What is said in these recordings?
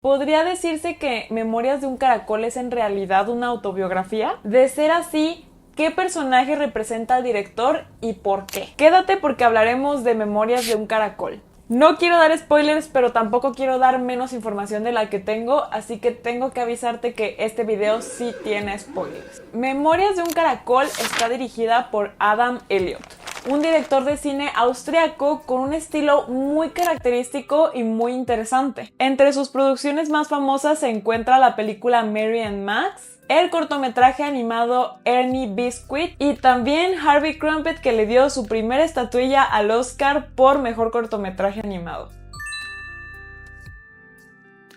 ¿Podría decirse que Memorias de un Caracol es en realidad una autobiografía? De ser así, ¿qué personaje representa al director y por qué? Quédate porque hablaremos de Memorias de un Caracol. No quiero dar spoilers, pero tampoco quiero dar menos información de la que tengo, así que tengo que avisarte que este video sí tiene spoilers. Memorias de un Caracol está dirigida por Adam Elliott, un director de cine austriaco con un estilo muy característico y muy interesante. Entre sus producciones más famosas se encuentra la película Mary and Max, el cortometraje animado Ernie Biscuit y también Harvey Crumpet, que le dio su primera estatuilla al Oscar por mejor cortometraje animado.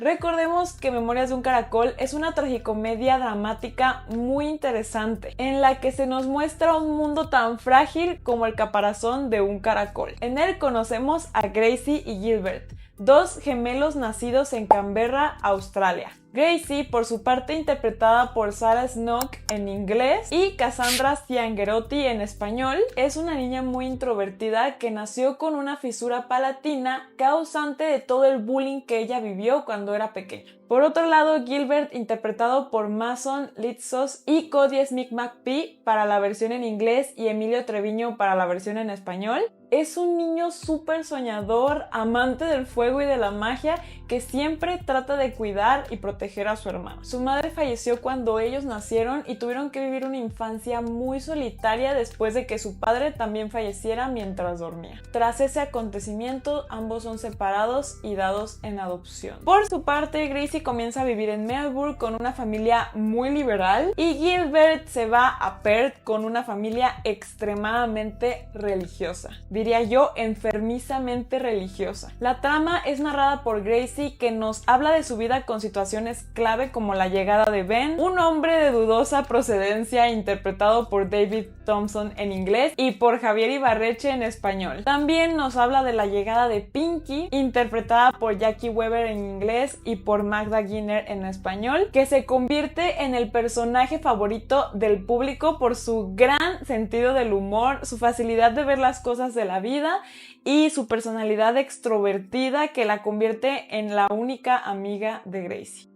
Recordemos que Memorias de un Caracol es una tragicomedia dramática muy interesante, en la que se nos muestra un mundo tan frágil como el caparazón de un caracol. En él conocemos a Gracie y Gilbert, dos gemelos nacidos en Canberra, Australia. Gracie, por su parte, interpretada por Sarah Snook en inglés y Cassandra Ciangherotti en español, es una niña muy introvertida que nació con una fisura palatina causante de todo el bullying que ella vivió cuando era pequeña. Por otro lado, Gilbert, interpretado por Mason Litzos y Cody Smith McPhee para la versión en inglés y Emilio Treviño para la versión en español, es un niño súper soñador, amante del fuego y de la magia, que siempre trata de cuidar y proteger a su hermano. Su madre falleció cuando ellos nacieron y tuvieron que vivir una infancia muy solitaria después de que su padre también falleciera mientras dormía. Tras ese acontecimiento, ambos son separados y dados en adopción. Por su parte, Gracie comienza a vivir en Melbourne con una familia muy liberal y Gilbert se va a Perth con una familia extremadamente religiosa. Diría yo, enfermizamente religiosa. La trama es narrada por Gracie, que nos habla de su vida con situaciones clave como la llegada de Ben, un hombre de dudosa procedencia interpretado por David Thompson en inglés y por Javier Ibarreche en español. También nos habla de la llegada de Pinky, interpretada por Jackie Weber en inglés y por Magda Giner en español, que se convierte en el personaje favorito del público por su gran sentido del humor, su facilidad de ver las cosas de la vida y su personalidad extrovertida que la convierte en la única amiga de Gracie.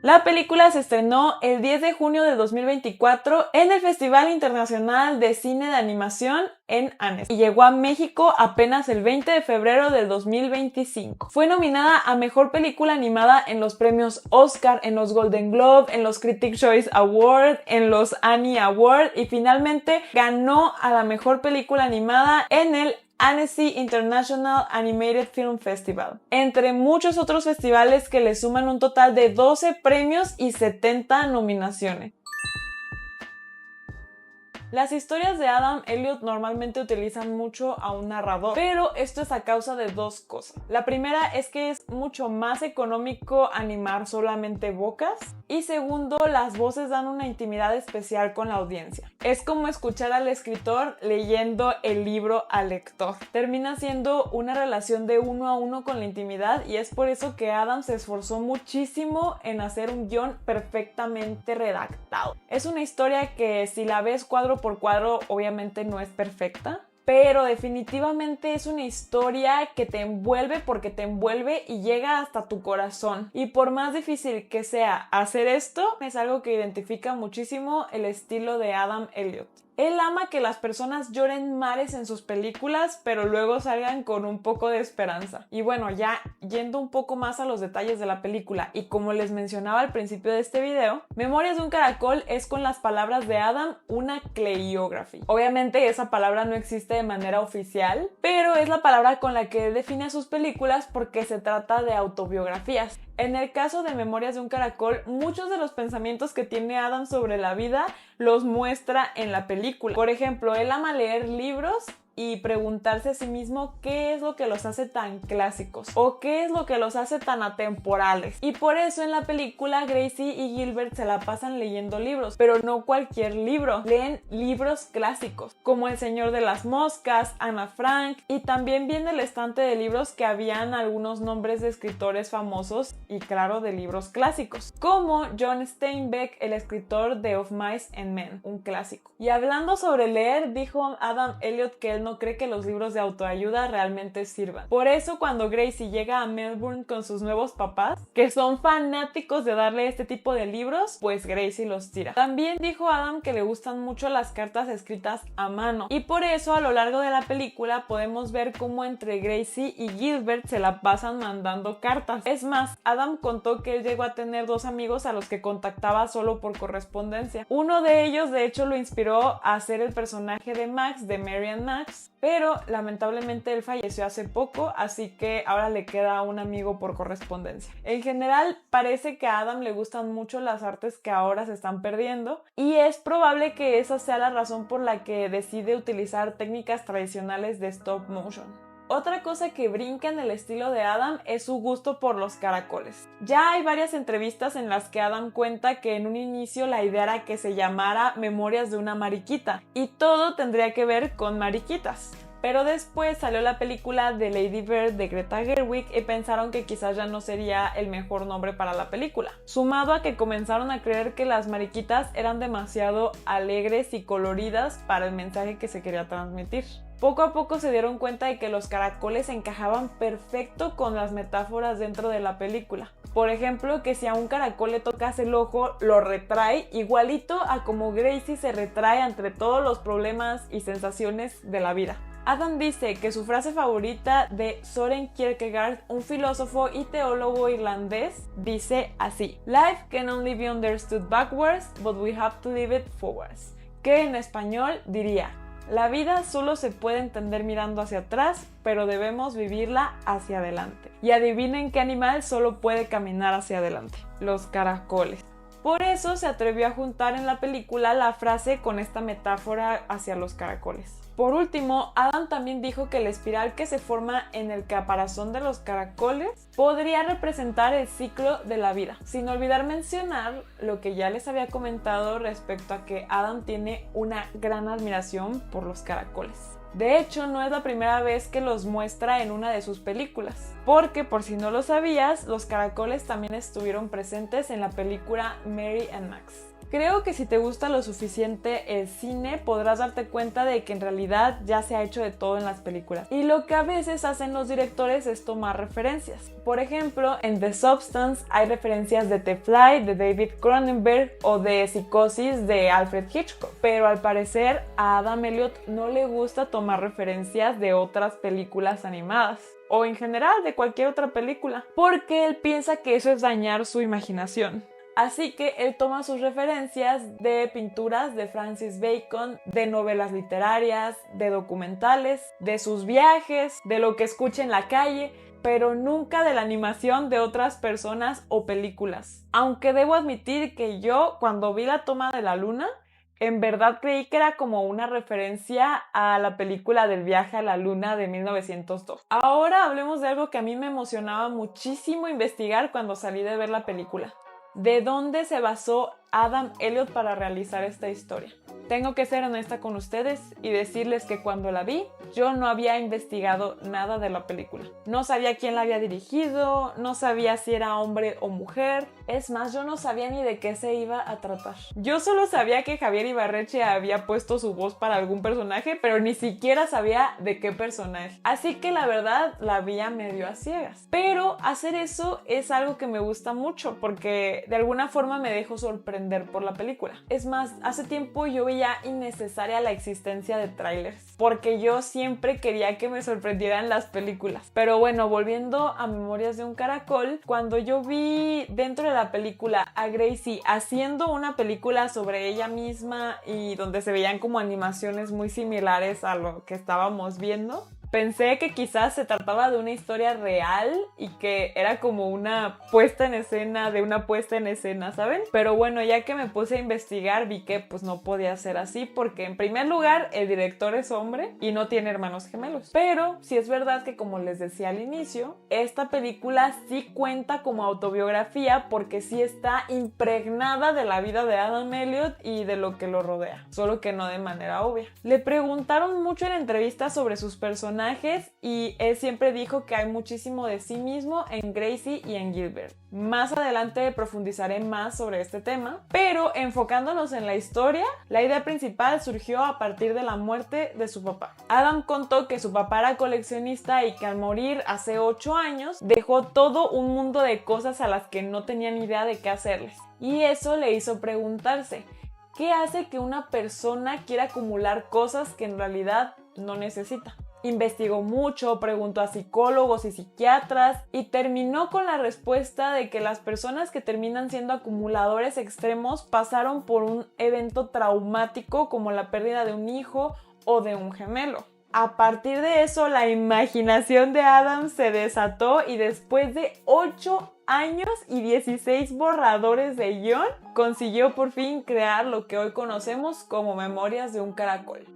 La película se estrenó el 10 de junio de 2024 en el Festival Internacional de Cine de Animación en Annecy y llegó a México apenas el 20 de febrero del 2025. Fue nominada a Mejor Película Animada en los premios Oscar, en los Golden Globe, en los Critics' Choice Award, en los Annie Award y finalmente ganó a la Mejor Película Animada en el Annecy International Animated Film Festival, entre muchos otros festivales que le suman un total de 12 premios y 70 nominaciones. Las historias de Adam Elliott normalmente utilizan mucho a un narrador, pero esto es a causa de dos cosas. La primera es que es mucho más económico animar solamente bocas y segundo, las voces dan una intimidad especial con la audiencia. Es como escuchar al escritor leyendo el libro al lector. Termina siendo una relación de uno a uno con la intimidad y es por eso que Adam se esforzó muchísimo en hacer un guión perfectamente redactado. Es una historia que si la ves cuadro por cuadro obviamente no es perfecta, pero definitivamente es una historia que te envuelve porque te envuelve y llega hasta tu corazón. Y por más difícil que sea hacer esto, es algo que identifica muchísimo el estilo de Adam Elliott. Él ama que las personas lloren mares en sus películas, pero luego salgan con un poco de esperanza. Y bueno, ya yendo un poco más a los detalles de la película, y como les mencionaba al principio de este video, Memorias de un Caracol es, con las palabras de Adam, una cleiography. Obviamente esa palabra no existe de manera oficial, pero es la palabra con la que define sus películas porque se trata de autobiografías. En el caso de Memorias de un Caracol, muchos de los pensamientos que tiene Adam sobre la vida los muestra en la película. Por ejemplo, él ama leer libros y preguntarse a sí mismo qué es lo que los hace tan clásicos o qué es lo que los hace tan atemporales. Y por eso en la película Gracie y Gilbert se la pasan leyendo libros, pero no cualquier libro. Leen libros clásicos como El Señor de las Moscas, Ana Frank, y también viene el estante de libros que habían algunos nombres de escritores famosos y claro de libros clásicos, como John Steinbeck, el escritor de Of Mice and Men, un clásico. Y hablando sobre leer, dijo Adam Elliott que él él no cree que los libros de autoayuda realmente sirvan. Por eso cuando Gracie llega a Melbourne con sus nuevos papás, que son fanáticos de darle este tipo de libros, pues Gracie los tira. También dijo Adam que le gustan mucho las cartas escritas a mano, y por eso a lo largo de la película podemos ver cómo entre Gracie y Gilbert se la pasan mandando cartas. Es más, Adam contó que él llegó a tener 2 amigos a los que contactaba solo por correspondencia. Uno de ellos de hecho lo inspiró a ser el personaje de Max, de Mary and Max, pero lamentablemente él falleció hace poco, así que ahora le queda un amigo por correspondencia. En general parece que a Adam le gustan mucho las artes que ahora se están perdiendo, y es probable que esa sea la razón por la que decide utilizar técnicas tradicionales de stop motion. Otra cosa que brinca en el estilo de Adam es su gusto por los caracoles. Ya hay varias entrevistas en las que Adam cuenta que en un inicio la idea era que se llamara Memorias de una mariquita, y todo tendría que ver con mariquitas. Pero después salió la película de Lady Bird de Greta Gerwig y pensaron que quizás ya no sería el mejor nombre para la película. Sumado a que comenzaron a creer que las mariquitas eran demasiado alegres y coloridas para el mensaje que se quería transmitir. Poco a poco se dieron cuenta de que los caracoles encajaban perfecto con las metáforas dentro de la película. Por ejemplo, que si a un caracol le tocas el ojo, lo retrae igualito a como Gracie se retrae ante todos los problemas y sensaciones de la vida. Adam dice que su frase favorita de Søren Kierkegaard, un filósofo y teólogo irlandés, dice así: "Life can only be understood backwards, but we have to live it forwards", que en español diría: la vida solo se puede entender mirando hacia atrás, pero debemos vivirla hacia adelante. Y adivinen qué animal solo puede caminar hacia adelante: los caracoles. Por eso se atrevió a juntar en la película la frase con esta metáfora hacia los caracoles. Por último, Adam también dijo que la espiral que se forma en el caparazón de los caracoles podría representar el ciclo de la vida, sin olvidar mencionar lo que ya les había comentado respecto a que Adam tiene una gran admiración por los caracoles. De hecho, no es la primera vez que los muestra en una de sus películas, porque por si no lo sabías, los caracoles también estuvieron presentes en la película Mary and Max. Creo que si te gusta lo suficiente el cine, podrás darte cuenta de que en realidad ya se ha hecho de todo en las películas. Y lo que a veces hacen los directores es tomar referencias. Por ejemplo, en The Substance hay referencias de The Fly, de David Cronenberg, o de Psicosis de Alfred Hitchcock. Pero al parecer a Adam Elliot no le gusta tomar referencias de otras películas animadas, o en general de cualquier otra película, porque él piensa que eso es dañar su imaginación. Así que él toma sus referencias de pinturas de Francis Bacon, de novelas literarias, de documentales, de sus viajes, de lo que escucha en la calle, pero nunca de la animación de otras personas o películas. Aunque debo admitir que yo, cuando vi la toma de la luna, en verdad creí que era como una referencia a la película del viaje a la luna de 1902. Ahora hablemos de algo que a mí me emocionaba muchísimo investigar cuando salí de ver la película. ¿De dónde se basó Adam Elliot para realizar esta historia? Tengo que ser honesta con ustedes y decirles que cuando la vi, yo no había investigado nada de la película. No sabía quién la había dirigido, no sabía si era hombre o mujer. Es más, yo no sabía ni de qué se iba a tratar. Yo solo sabía que Javier Ibarreche había puesto su voz para algún personaje, pero ni siquiera sabía de qué personaje. Así que la verdad, la vi a medio a ciegas. Pero hacer eso es algo que me gusta mucho, porque de alguna forma me dejo sorprender por la película. Es más, hace tiempo yo veía innecesaria la existencia de trailers, porque yo siempre quería que me sorprendieran las películas. Pero bueno, volviendo a Memorias de un Caracol, cuando yo vi dentro de la película a Gracie haciendo una película sobre ella misma y donde se veían como animaciones muy similares a lo que estábamos viendo, pensé que quizás se trataba de una historia real y que era como una puesta en escena de una puesta en escena, ¿saben? Pero bueno, ya que me puse a investigar, vi que pues no podía ser así, porque en primer lugar el director es hombre y no tiene hermanos gemelos. Pero sí es verdad que, como les decía al inicio, esta película sí cuenta como autobiografía, porque sí está impregnada de la vida de Adam Elliot y de lo que lo rodea, solo que no de manera obvia. Le preguntaron mucho en entrevistas sobre sus personajes personajes y él siempre dijo que hay muchísimo de sí mismo en Gracie y en Gilbert. Más adelante profundizaré más sobre este tema, pero enfocándonos en la historia, la idea principal surgió a partir de la muerte de su papá. Adam contó que su papá era coleccionista y que al morir hace 8 años dejó todo un mundo de cosas a las que no tenía ni idea de qué hacerles. Y eso le hizo preguntarse, ¿qué hace que una persona quiera acumular cosas que en realidad no necesita? Investigó mucho, preguntó a psicólogos y psiquiatras y terminó con la respuesta de que las personas que terminan siendo acumuladores extremos pasaron por un evento traumático como la pérdida de un hijo o de un gemelo. A partir de eso, la imaginación de Adam se desató y después de 8 años y 16 borradores de guión, consiguió por fin crear lo que hoy conocemos como Memorias de un Caracol.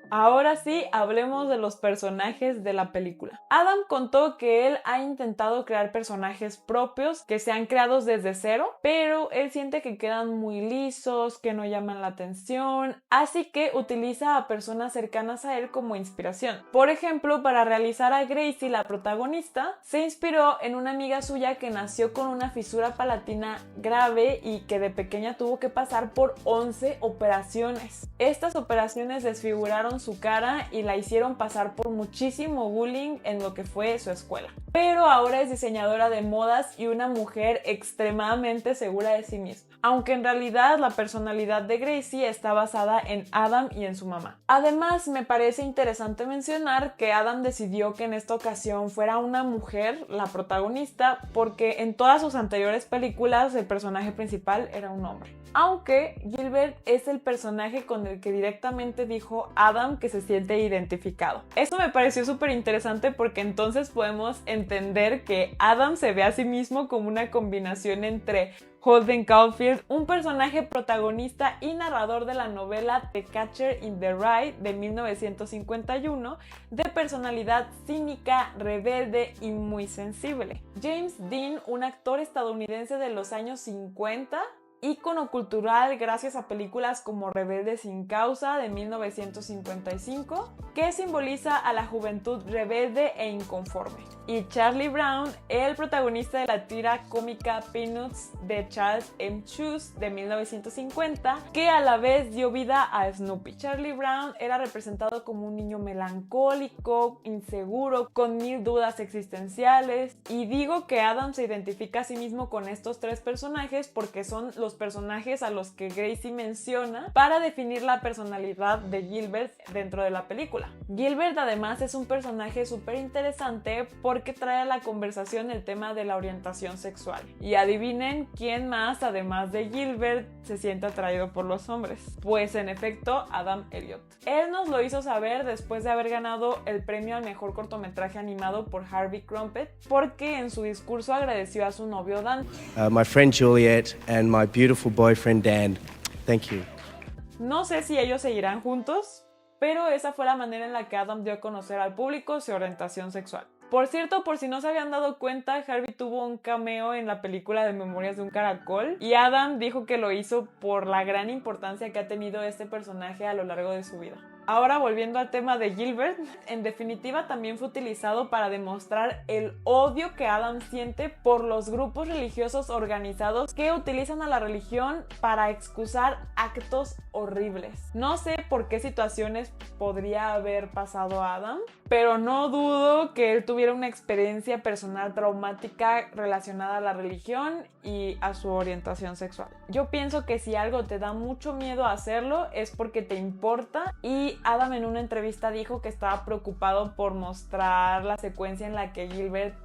Ahora sí, hablemos de los personajes de la película. Adam contó que él ha intentado crear personajes propios que sean creados desde cero, pero él siente que quedan muy lisos, que no llaman la atención, así que utiliza a personas cercanas a él como inspiración. Por ejemplo, para realizar a Gracie, la protagonista, se inspiró en una amiga suya que nació con una fisura palatina grave y que de pequeña tuvo que pasar por 11 operaciones. Estas operaciones desfiguraron su cara y la hicieron pasar por muchísimo bullying en lo que fue su escuela. Pero ahora es diseñadora de modas y una mujer extremadamente segura de sí misma. Aunque en realidad la personalidad de Gracie está basada en Adam y en su mamá. Además, me parece interesante mencionar que Adam decidió que en esta ocasión fuera una mujer la protagonista porque en todas sus anteriores películas el personaje principal era un hombre. Aunque Gilbert es el personaje con el que directamente dijo Adam que se siente identificado. Esto me pareció súper interesante porque entonces podemos entender que Adam se ve a sí mismo como una combinación entre Holden Caulfield, un personaje protagonista y narrador de la novela The Catcher in the Rye de 1951, de personalidad cínica, rebelde y muy sensible. James Dean, un actor estadounidense de los años 50, ícono cultural gracias a películas como Rebelde sin causa de 1955, que simboliza a la juventud rebelde e inconforme. Y Charlie Brown, el protagonista de la tira cómica Peanuts de Charles M. Schulz de 1950, que a la vez dio vida a Snoopy. Charlie Brown era representado como un niño melancólico, inseguro, con 1000 dudas existenciales, y digo que Adam se identifica a sí mismo con estos 3 personajes porque son los personajes a los que Gracie menciona para definir la personalidad de Gilbert dentro de la película. Gilbert además es un personaje súper interesante porque trae a la conversación el tema de la orientación sexual. Y adivinen quién más, además de Gilbert, se siente atraído por los hombres. Pues en efecto, Adam Elliot. Él nos lo hizo saber después de haber ganado el premio al mejor cortometraje animado por Harvey Krumpet, porque en su discurso agradeció a su novio Dan. My friend Juliet and my beautiful boyfriend Dan. Thank you. No sé si ellos seguirán juntos, pero esa fue la manera en la que Adam dio a conocer al público su orientación sexual. Por cierto, por si no se habían dado cuenta, Harvey tuvo un cameo en la película de Memorias de un Caracol y Adam dijo que lo hizo por la gran importancia que ha tenido este personaje a lo largo de su vida. Ahora, volviendo al tema de Gilbert, en definitiva también fue utilizado para demostrar el odio que Adam siente por los grupos religiosos organizados que utilizan a la religión para excusar actos horribles. No sé por qué situaciones podría haber pasado a Adam, pero no dudo que él tuviera una experiencia personal traumática relacionada a la religión y a su orientación sexual. Yo pienso que si algo te da mucho miedo a hacerlo es porque te importa, y Adam en una entrevista dijo que estaba preocupado por mostrar la secuencia en la que Gilbert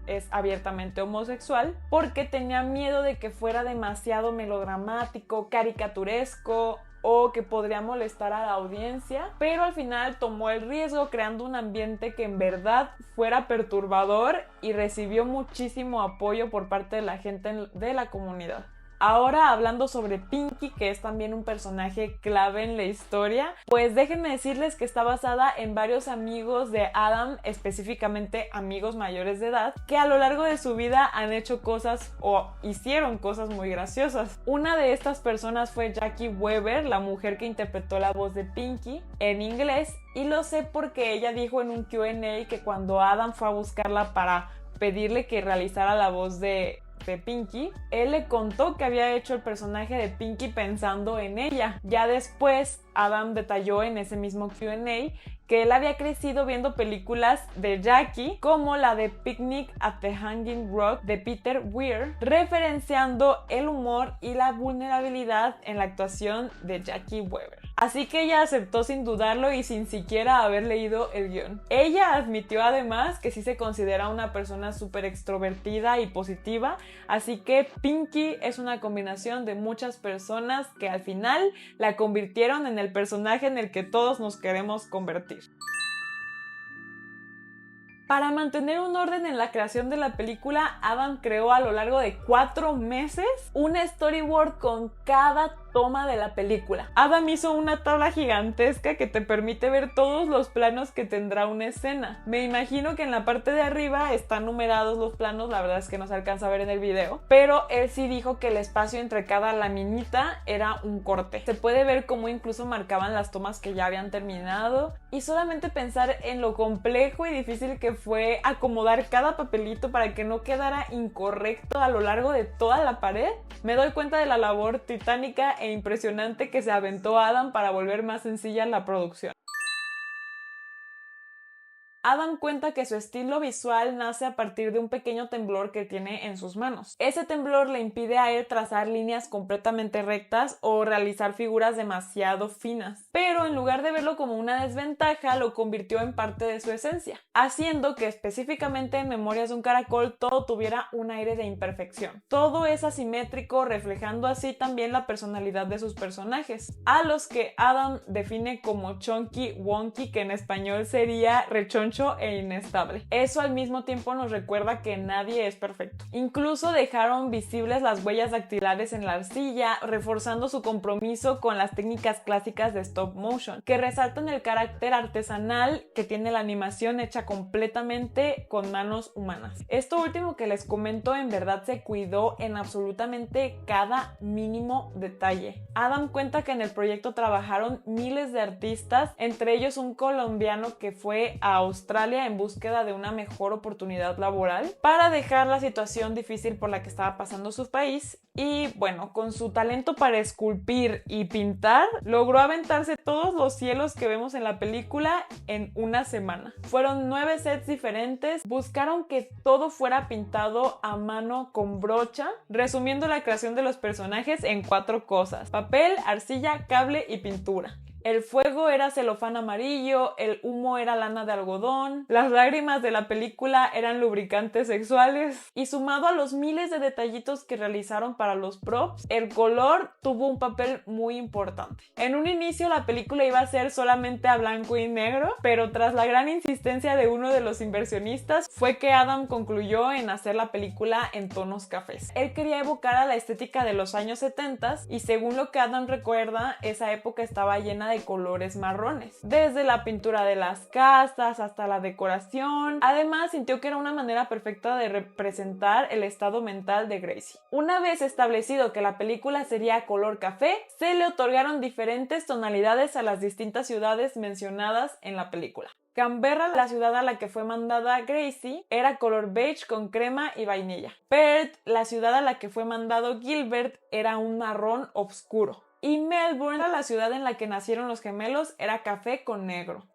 es abiertamente homosexual porque tenía miedo de que fuera demasiado melodramático, caricaturesco o que podría molestar a la audiencia, pero al final tomó el riesgo creando un ambiente que en verdad fuera perturbador y recibió muchísimo apoyo por parte de la gente de la comunidad. Ahora hablando sobre Pinky, que es también un personaje clave en la historia, pues déjenme decirles que está basada en varios amigos de Adam, específicamente amigos mayores de edad, que a lo largo de su vida han hecho cosas o hicieron cosas muy graciosas. Una de estas personas fue Jackie Weaver, la mujer que interpretó la voz de Pinky en inglés, y lo sé porque ella dijo en un Q&A que cuando Adam fue a buscarla para pedirle que realizara la voz de Pinky, él le contó que había hecho el personaje de Pinky pensando en ella. Ya después Adam detalló en ese mismo Q&A que él había crecido viendo películas de Jackie como la de Picnic at the Hanging Rock de Peter Weir, referenciando el humor y la vulnerabilidad en la actuación de Jackie Weaver. Así que ella aceptó sin dudarlo y sin siquiera haber leído el guión. Ella admitió además que sí se considera una persona súper extrovertida y positiva, así que Pinky es una combinación de muchas personas que al final la convirtieron en el personaje en el que todos nos queremos convertir. Para mantener un orden en la creación de la película, Adam creó a lo largo de 4 meses un storyboard con cada toma de la película. Adam hizo una tabla gigantesca que te permite ver todos los planos que tendrá una escena. Me imagino que en la parte de arriba están numerados los planos, la verdad es que no se alcanza a ver en el video, pero él sí dijo que el espacio entre cada laminita era un corte. Se puede ver cómo incluso marcaban las tomas que ya habían terminado, y solamente pensar en lo complejo y difícil que fue acomodar cada papelito para que no quedara incorrecto a lo largo de toda la pared, me doy cuenta de la labor titánica e impresionante que se aventó Adam para volver más sencilla la producción. Adam cuenta que su estilo visual nace a partir de un pequeño temblor que tiene en sus manos. Ese temblor le impide a él trazar líneas completamente rectas o realizar figuras demasiado finas, pero en lugar de verlo como una desventaja, lo convirtió en parte de su esencia, haciendo que específicamente en Memorias de un Caracol todo tuviera un aire de imperfección. Todo es asimétrico, reflejando así también la personalidad de sus personajes, a los que Adam define como chunky wonky, que en español sería rechoncho e inestable. Eso al mismo tiempo nos recuerda que nadie es perfecto. Incluso dejaron visibles las huellas dactilares en la arcilla, reforzando su compromiso con las técnicas clásicas de stop motion, que resaltan el carácter artesanal que tiene la animación hecha completamente con manos humanas. Esto último que les comento en verdad se cuidó en absolutamente cada mínimo detalle. Adam cuenta que en el proyecto trabajaron miles de artistas, entre ellos un colombiano que fue a Australia en búsqueda de una mejor oportunidad laboral para dejar la situación difícil por la que estaba pasando su país, y bueno, con su talento para esculpir y pintar logró aventarse todos los cielos que vemos en la película en una semana. Fueron 9 sets diferentes, buscaron que todo fuera pintado a mano con brocha, resumiendo la creación de los personajes en 4 cosas: papel, arcilla, cable y pintura. El fuego era celofán amarillo, el humo era lana de algodón, las lágrimas de la película eran lubricantes sexuales, y sumado a los miles de detallitos que realizaron para los props, el color tuvo un papel muy importante. En un inicio la película iba a ser solamente a blanco y negro, pero tras la gran insistencia de uno de los inversionistas fue que Adam concluyó en hacer la película en tonos cafés. Él quería evocar a la estética de los años 70 y según lo que Adam recuerda, esa época estaba llena de colores marrones, desde la pintura de las casas hasta la decoración. Además, sintió que era una manera perfecta de representar el estado mental de Gracie. Una vez establecido que la película sería color café, se le otorgaron diferentes tonalidades a las distintas ciudades mencionadas en la película. Canberra, la ciudad a la que fue mandada Gracie, era color beige con crema y vainilla. Perth, la ciudad a la que fue mandado Gilbert, era un marrón oscuro. Y Melbourne, la ciudad en la que nacieron los gemelos, era café con negro.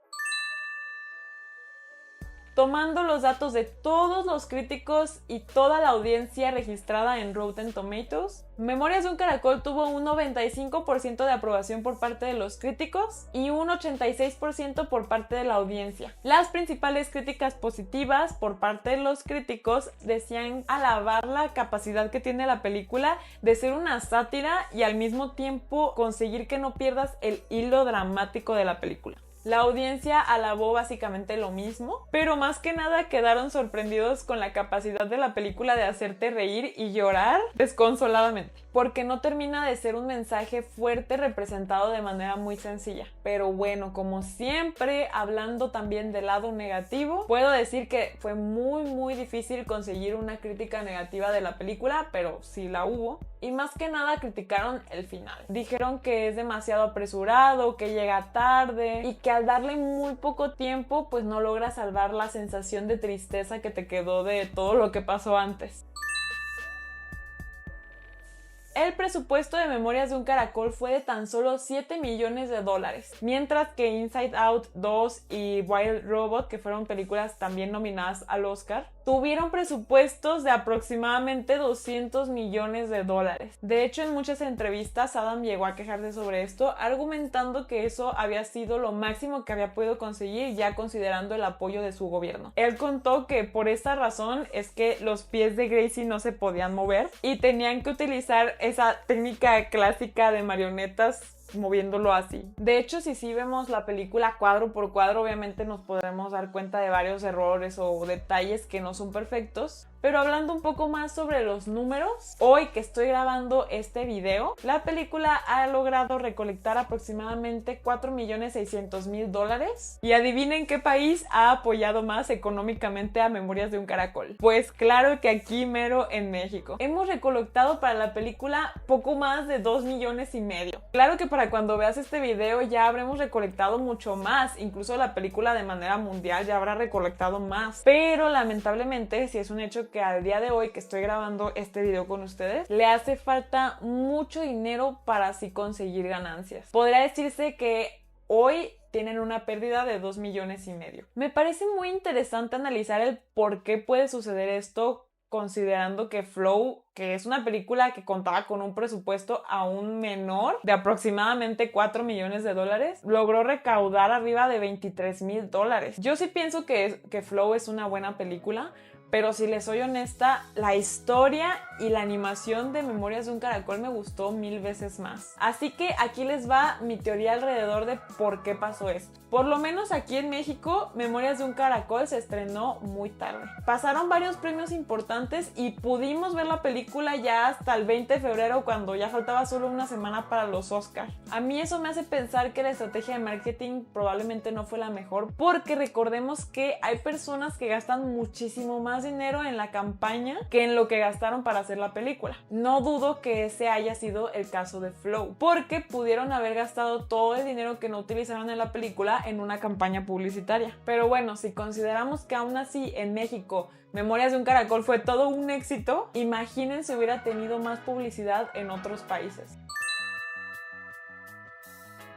Tomando los datos de todos los críticos y toda la audiencia registrada en Rotten Tomatoes, Memorias de un Caracol tuvo un 95% de aprobación por parte de los críticos y un 86% por parte de la audiencia. Las principales críticas positivas por parte de los críticos decían alabar la capacidad que tiene la película de ser una sátira y al mismo tiempo conseguir que no pierdas el hilo dramático de la película. La audiencia alabó básicamente lo mismo, pero más que nada quedaron sorprendidos con la capacidad de la película de hacerte reír y llorar desconsoladamente, porque no termina de ser un mensaje fuerte representado de manera muy sencilla. Pero bueno, como siempre, hablando también del lado negativo, puedo decir que fue muy difícil conseguir una crítica negativa de la película, pero sí la hubo. Y más que nada criticaron el final. Dijeron que es demasiado apresurado, que llega tarde y que al darle muy poco tiempo pues no logra salvar la sensación de tristeza que te quedó de todo lo que pasó antes. El presupuesto de Memorias de un Caracol fue de tan solo $7 millones, mientras que Inside Out 2 y Wild Robot, que fueron películas también nominadas al Oscar, tuvieron presupuestos de aproximadamente $200 millones. De hecho, en muchas entrevistas Adam llegó a quejarse sobre esto, argumentando que eso había sido lo máximo que había podido conseguir, ya considerando el apoyo de su gobierno. Él contó que por esta razón es que los pies de Gracie no se podían mover y tenían que utilizar esa técnica clásica de marionetas moviéndolo así. De hecho, si vemos la película cuadro por cuadro, obviamente nos podremos dar cuenta de varios errores o detalles que no son perfectos. Pero hablando un poco más sobre los números, hoy que estoy grabando este video, la película ha logrado recolectar aproximadamente $4.600.000. Y adivinen qué país ha apoyado más económicamente a Memorias de un Caracol. Pues claro que aquí mero en México. Hemos recolectado para la película poco más de $2,5 millones. Claro que para cuando veas este video ya habremos recolectado mucho más, incluso la película de manera mundial ya habrá recolectado más. Pero lamentablemente, si es un hecho que al día de hoy que estoy grabando este video con ustedes, le hace falta mucho dinero para así conseguir ganancias. Podría decirse que hoy tienen una pérdida de $2,5 millones. Me parece muy interesante analizar el por qué puede suceder esto, considerando que Flow, que es una película que contaba con un presupuesto aún menor de aproximadamente $4 millones, logró recaudar arriba de $23,000. Yo sí pienso que Flow es una buena película, pero si les soy honesta, la historia y la animación de Memorias de un Caracol me gustó 1000 veces más. Así que aquí les va mi teoría alrededor de por qué pasó esto. Por lo menos aquí en México, Memorias de un Caracol se estrenó muy tarde. Pasaron varios premios importantes y pudimos ver la película ya hasta el 20 de febrero, cuando ya faltaba solo una semana para los Oscars. A mí eso me hace pensar que la estrategia de marketing probablemente no fue la mejor, porque recordemos que hay personas que gastan muchísimo más dinero en la campaña que en lo que gastaron para hacer la película. No dudo que ese haya sido el caso de Flow, porque pudieron haber gastado todo el dinero que no utilizaron en la película en una campaña publicitaria. Pero bueno, si consideramos que aún así en México Memorias de un Caracol fue todo un éxito, imaginen si hubiera tenido más publicidad en otros países.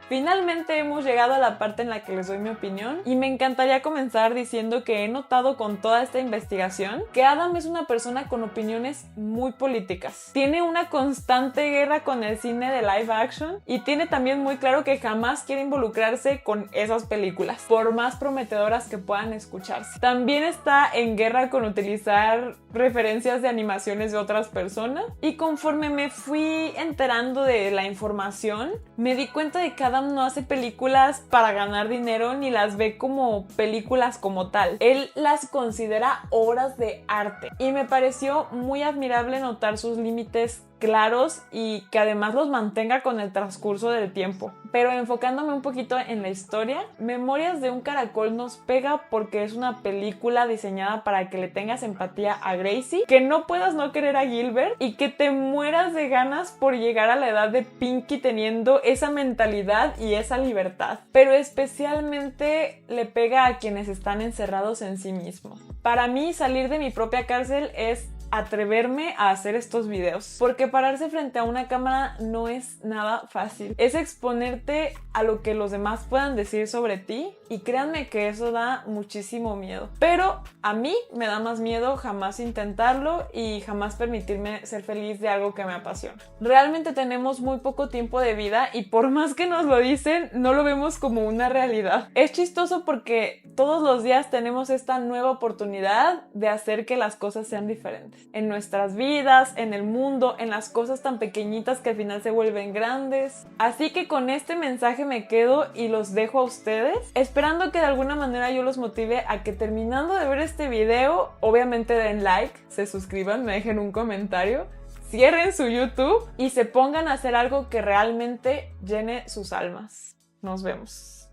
Finalmente hemos llegado a la parte en la que les doy mi opinión y me encantaría comenzar diciendo que he notado con toda esta investigación que Adam es una persona con opiniones muy políticas. Tiene una constante guerra con el cine de live action y tiene también muy claro que jamás quiere involucrarse con esas películas, por más prometedoras que puedan escucharse. También está en guerra con utilizar referencias de animaciones de otras personas, y conforme me fui enterando de la información, me di cuenta de que Adam no hace películas para ganar dinero ni las ve como películas como tal. Él las considera obras de arte y me pareció muy admirable notar sus límites claros y que además los mantenga con el transcurso del tiempo. Pero enfocándome un poquito en la historia, Memorias de un Caracol nos pega porque es una película diseñada para que le tengas empatía a Gracie, que no puedas no querer a Gilbert y que te mueras de ganas por llegar a la edad de Pinky teniendo esa mentalidad y esa libertad. Pero especialmente le pega a quienes están encerrados en sí mismos. Para mí, salir de mi propia cárcel es atreverme a hacer estos videos, porque pararse frente a una cámara no es nada fácil. Es exponerte a lo que los demás puedan decir sobre ti, y créanme que eso da muchísimo miedo. Pero a mí me da más miedo jamás intentarlo y jamás permitirme ser feliz de algo que me apasiona. Realmente tenemos muy poco tiempo de vida y por más que nos lo dicen, no lo vemos como una realidad. Es chistoso porque todos los días tenemos esta nueva oportunidad de hacer que las cosas sean diferentes. en nuestras vidas, en el mundo, en las cosas tan pequeñitas que al final se vuelven grandes. Así que con este mensaje me quedo y los dejo a ustedes, esperando que de alguna manera yo los motive a que terminando de ver este video, obviamente den like, se suscriban, me dejen un comentario, cierren su YouTube y se pongan a hacer algo que realmente llene sus almas. Nos vemos.